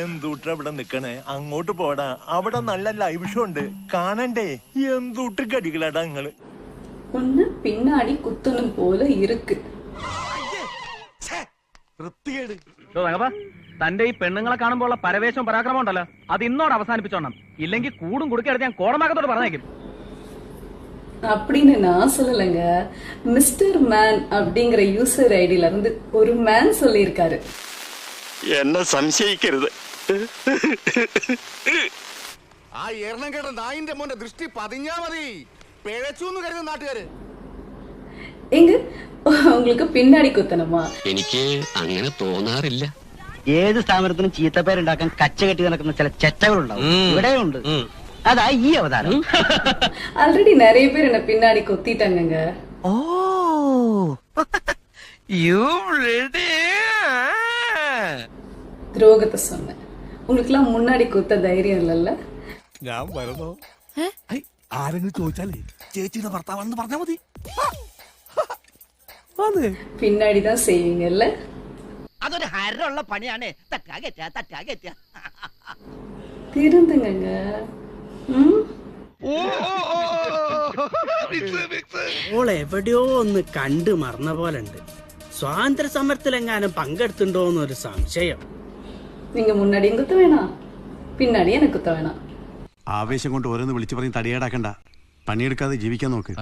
എന്തൂട്ട് അവിടെ നിക്കണേ, അങ്ങോട്ട് പോടാ. അവിടെ നല്ല ലൈവ് ഷോ ഉണ്ട്, കാണണ്ടേ? എന്തൂട്ട് കടികളാടാ നിങ്ങള്. ഒന്ന് പിന്നാടി കുത്തണം പോലെ ഇருக்கு. തന്റെ ഈ പെണ്ണുങ്ങളെ കാണുമ്പോൾ പരവേശം പരാക്രമം ഉണ്ടല്ലോ, അത് ഇന്നോട് അവസാനിപ്പിച്ചോണം. ഇല്ലെങ്കിൽ കൂടും കുടുക്കെടുത്ത് ഞാൻ കോടമാകത്തോട് പറഞ്ഞേക്കും. அப்படின்னு நான் சொல்லலைங்க, மிஸ்டர் மேன் அப்படிங்கிற யூசர் ஐடியில இருந்து ஒரு மேன் சொல்லியிருக்காரு. என்ன സംശയിക്കരുത്. ആ എണ്ണം കേട്ട നായിന്റെ മോന്റെ ദൃഷ്ടി പതിഞ്ഞാ മതി, പിഴച്ചു കരുതുന്ന നാട്ടുകാര്. எங்க உங்களுக்கு പിന്നാടി കുത്തണമാ? എനിക്ക് അങ്ങനെ തോന്നാറില്ല. ഏത് സ്ഥാപനത്തിനും ചീത്തപ്പേരുണ്ടാക്കാൻ കച്ചകെട്ടി നടക്കുന്ന ചില ചെറ്റകളുണ്ടാവും, ഇവിടെയുണ്ട്. അതാ ഈ അവതാരം. ஆல்ரெடி நிறைய பேர் என்ன பின்னாடி கொத்திட்டாங்கங்க. ഓ துரோகத்தை சொன்னேன். உங்களுக்குலாம் முன்னாடி கொத்த தைரியம் இல்லல்ல? ഞാൻ വരുന്നോ? ആരെങ്കിലും ചോദിച്ചാലേ ചേച്ചിയുടെ ഭർത്താവാണെന്ന് പറഞ്ഞാ മതി. பின்னாடிதான் செய்வீங்கல்ல? അതൊരു ഹരമുള്ള പണിയാണ്. திருந்துங்க. ഓൾ എവിടെയോ ഒന്ന് കണ്ടു മറന്ന പോലുണ്ട്. സ്വാതന്ത്ര്യ സമരത്തിലെങ്ങാനും പങ്കെടുത്തിട്ടുണ്ടോന്നൊരു സംശയം. நீங்க முன்னாடியும் குத்த வேணாம், பின்னாடி எனக்கு குத்த வேணாம். ആവേശം കൊണ്ട് ഓരോന്ന് വിളിച്ചു പറഞ്ഞ് തടിയേടാക്കണ്ട. പണിയെടുക്കാതെ ജീവിക്കാൻ നോക്ക്.